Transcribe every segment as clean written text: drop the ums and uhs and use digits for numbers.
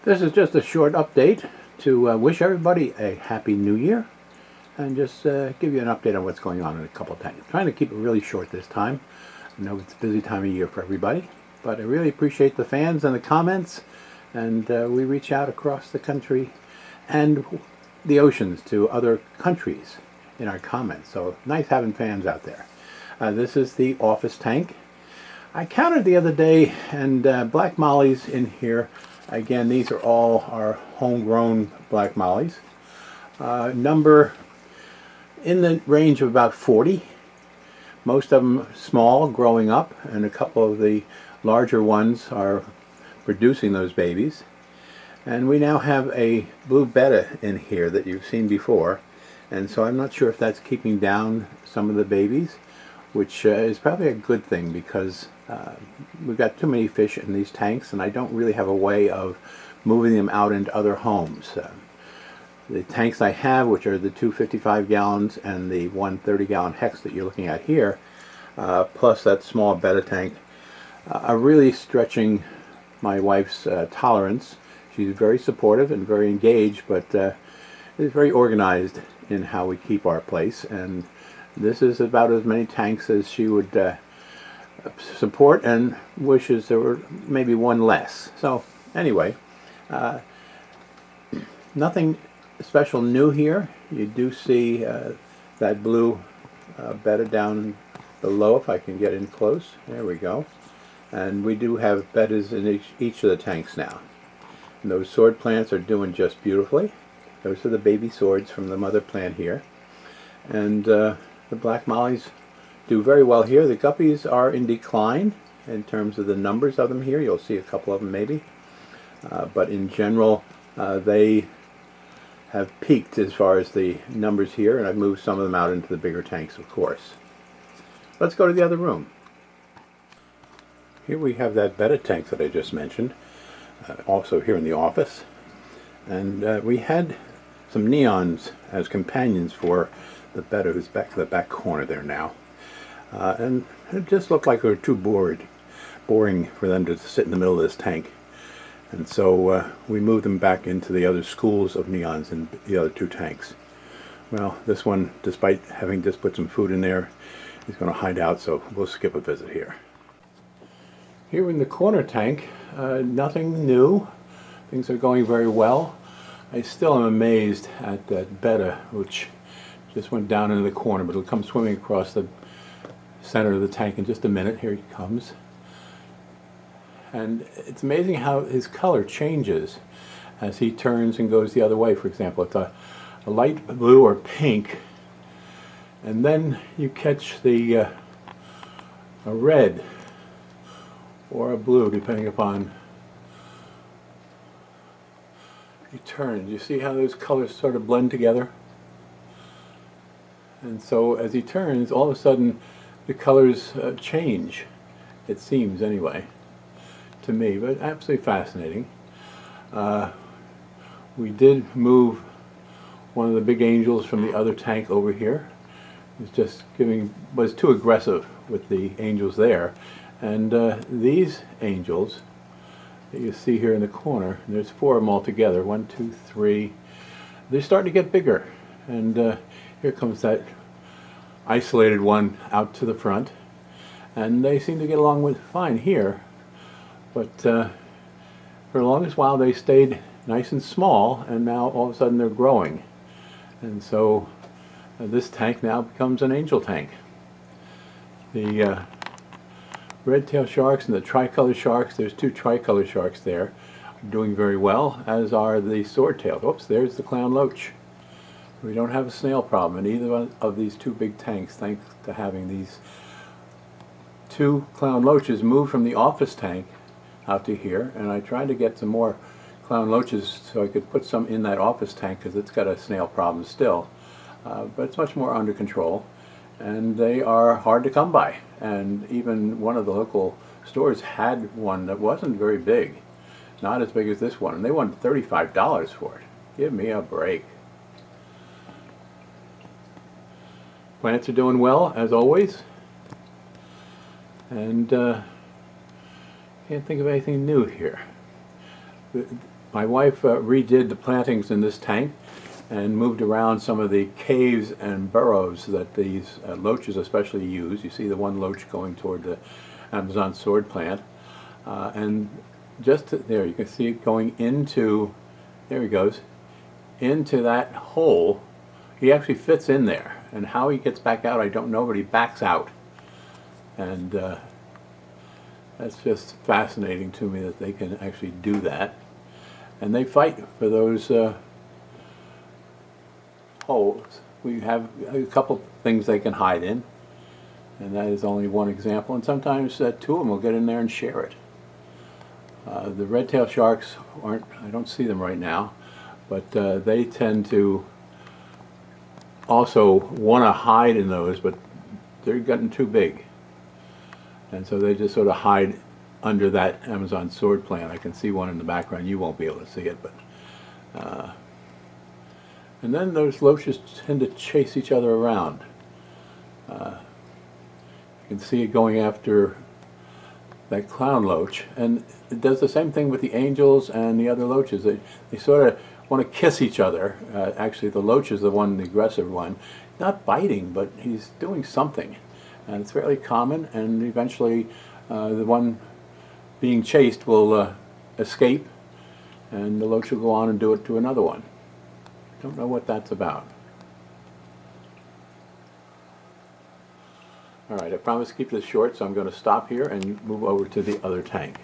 This is just a short update to wish everybody a happy new year and just give you an update on what's going on in a couple of times. I'm trying to keep it really short this time. I know it's a busy time of year for everybody, but I really appreciate the fans and the comments, and we reach out across the country and the oceans to other countries in our comments. So nice having fans out there. This is the office tank. I counted the other day, and black mollies in here. Again, these are all our homegrown black mollies. Number in the range of about 40. Most of them small, growing up, and a couple of the larger ones are producing those babies. And we now have a blue betta in here that you've seen before, and so I'm not sure if that's keeping down some of the babies, which is probably a good thing, because we've got too many fish in these tanks and I don't really have a way of moving them out into other homes. The tanks I have, which are the 255 gallons and the 130 gallon hex that you're looking at here, plus that small betta tank, are really stretching my wife's tolerance. She's very supportive and very engaged, but is very organized in how we keep our place, and this is about as many tanks as she would support, and wishes there were maybe one less. So anyway, nothing special new here. You do see that blue betta down below, if I can get in close. There we go. And we do have bettas in each of the tanks now. And those sword plants are doing just beautifully. Those are the baby swords from the mother plant here. And the black mollies do very well here. The guppies are in decline in terms of the numbers of them here. You'll see a couple of them maybe. But in general, they have peaked as far as the numbers here, and I've moved some of them out into the bigger tanks, of course. Let's go to the other room. Here we have that betta tank that I just mentioned, also here in the office. And we had some neons as companions for the betta, who's back to the back corner there now. And it just looked like they were too boring for them to sit in the middle of this tank. And so we moved them back into the other schools of neons in the other two tanks. Well, this one, despite having just put some food in there, is going to hide out, so we'll skip a visit here. Here in the corner tank, nothing new. Things are going very well. I still am amazed at that betta, which just went down into the corner, but it'll come swimming across the center of the tank in just a minute. Here he comes. And it's amazing how his color changes as he turns and goes the other way. For example, it's a light blue or pink, and then you catch a red or a blue, depending upon he turns. You see how those colors sort of blend together? And so as he turns, all of a sudden the colors change, it seems anyway, to me, but absolutely fascinating. We did move one of the big angels from the other tank over here. Was too aggressive with the angels there. And these angels that you see here in the corner, there's 4 of them all together, 1, 2, 3, they're starting to get bigger. And here comes that isolated one out to the front, and they seem to get along with fine here, but for the longest while they stayed nice and small, and now all of a sudden they're growing. And so this tank now becomes an angel tank. The red-tailed sharks and the tricolor sharks, there's 2 tricolor sharks there, are doing very well, as are the sword-tailed. Oops, there's the clown loach. We don't have a snail problem in either of these 2 big tanks, thanks to having these 2 clown loaches moved from the office tank out to here. And I tried to get some more clown loaches so I could put some in that office tank, because it's got a snail problem still. But it's much more under control, and they are hard to come by. And even one of the local stores had one that wasn't very big, not as big as this one, and they wanted $35 for it. Give me a break. Plants are doing well, as always, and can't think of anything new here. My wife redid the plantings in this tank and moved around some of the caves and burrows that these loaches especially use. You see the one loach going toward the Amazon sword plant. And there, you can see it going into, there he goes, into that hole. He actually fits in there. And how he gets back out, I don't know, but he backs out. And that's just fascinating to me that they can actually do that. And they fight for those holes. We have a couple things they can hide in, and that is only one example. And sometimes two of them will get in there and share it. The red-tailed sharks aren't, I don't see them right now, but they tend to also want to hide in those, but they're getting too big. And so they just sort of hide under that Amazon sword plant. I can see one in the background. You won't be able to see it, but and then those loaches tend to chase each other around. You can see it going after that clown loach, and it does the same thing with the angels and the other loaches. They sort of want to kiss each other. Actually, the loach is the one, the aggressive one, not biting, but he's doing something, and it's fairly common. And eventually, the one being chased will escape, and the loach will go on and do it to another one. Don't know what that's about. All right, I promised to keep this short, so I'm going to stop here and move over to the other tank.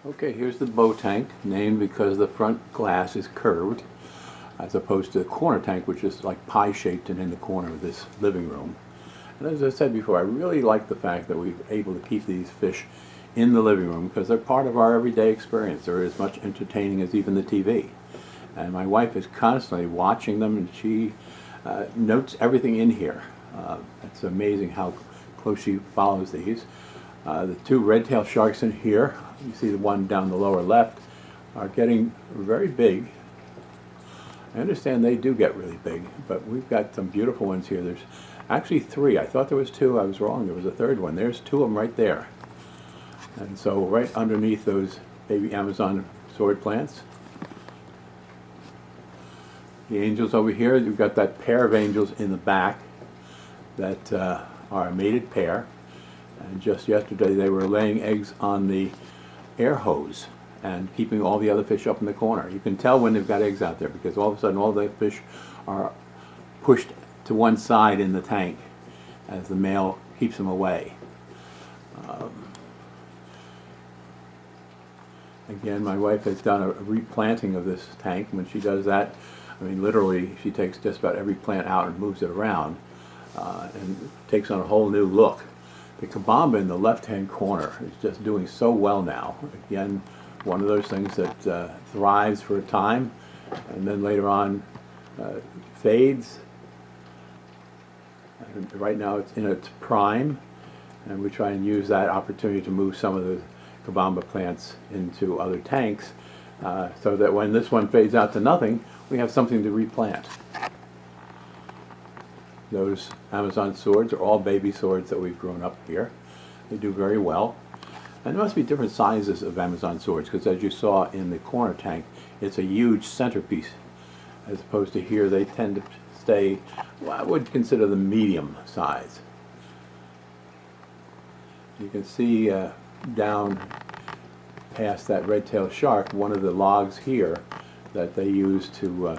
Okay, here's the bow tank, named because the front glass is curved, as opposed to the corner tank, which is like pie-shaped and in the corner of this living room. And as I said before, I really like the fact that we're able to keep these fish in the living room because they're part of our everyday experience. They're as much entertaining as even the TV. And my wife is constantly watching them, and she notes everything in here. It's amazing how close she follows these. The two red-tailed sharks in here, you see the one down the lower left, are getting very big. I understand they do get really big, but we've got some beautiful ones here. There's actually three. I thought there was two. I was wrong. There was a third one. There's two of them right there. And so right underneath those baby Amazon sword plants. The angels over here, you've got that pair of angels in the back that are a mated pair. And just yesterday they were laying eggs on the air hose and keeping all the other fish up in the corner. You can tell when they've got eggs out there because all of a sudden all the fish are pushed to one side in the tank as the male keeps them away. Again, my wife has done a replanting of this tank. When she does that, I mean literally she takes just about every plant out and moves it around and takes on a whole new look. The Kabamba in the left-hand corner is just doing so well now. Again, one of those things that thrives for a time and then later on fades. And right now it's in its prime, and we try and use that opportunity to move some of the Kabamba plants into other tanks so that when this one fades out to nothing, we have something to replant. Those Amazon swords are all baby swords that we've grown up here. They do very well. And there must be different sizes of Amazon swords because as you saw in the corner tank, it's a huge centerpiece as opposed to here they tend to stay, well, I would consider them medium size. You can see down past that red-tailed shark, one of the logs here that they use to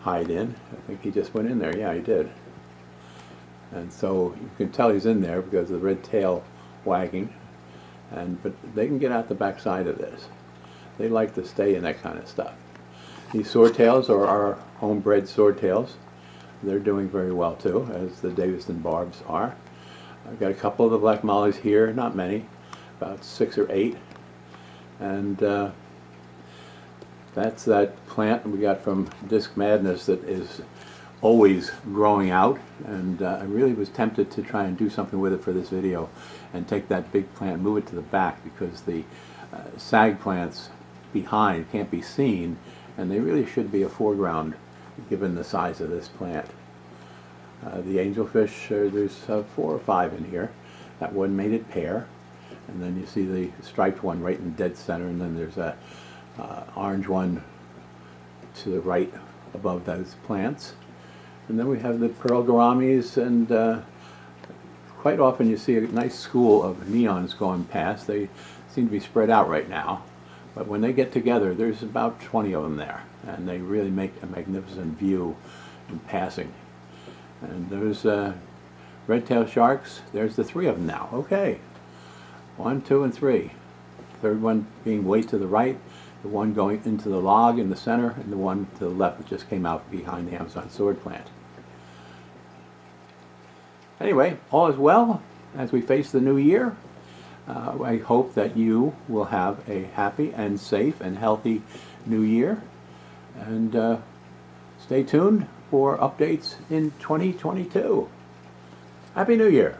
hide in. I think he just went in there. Yeah, he did. And so you can tell he's in there because of the red tail wagging. But they can get out the back side of this. They like to stay in that kind of stuff. These swordtails are our homebred swordtails. They're doing very well too, as the Davison barbs are. I've got a couple of the black mollies here, not many, about 6 or 8. And that's that plant we got from Disc Madness that is always growing out, and I really was tempted to try and do something with it for this video and take that big plant, move it to the back because the sag plants behind can't be seen, and they really should be a foreground given the size of this plant. The angelfish, there's 4 or 5 in here. That one mated pair. And then you see the striped one right in dead center, and then there's a orange one to the right above those plants. And then we have the pearl gouramis, and quite often you see a nice school of neons going past. They seem to be spread out right now, but when they get together, there's about 20 of them there, and they really make a magnificent view in passing. And there's red-tailed sharks. There's the 3 of them now. Okay, 1, 2, and 3. Third one being way to the right, the one going into the log in the center, and the one to the left that just came out behind the Amazon sword plant. Anyway, all is well as we face the new year. I hope that you will have a happy and safe and healthy new year. And stay tuned for updates in 2022. Happy New Year!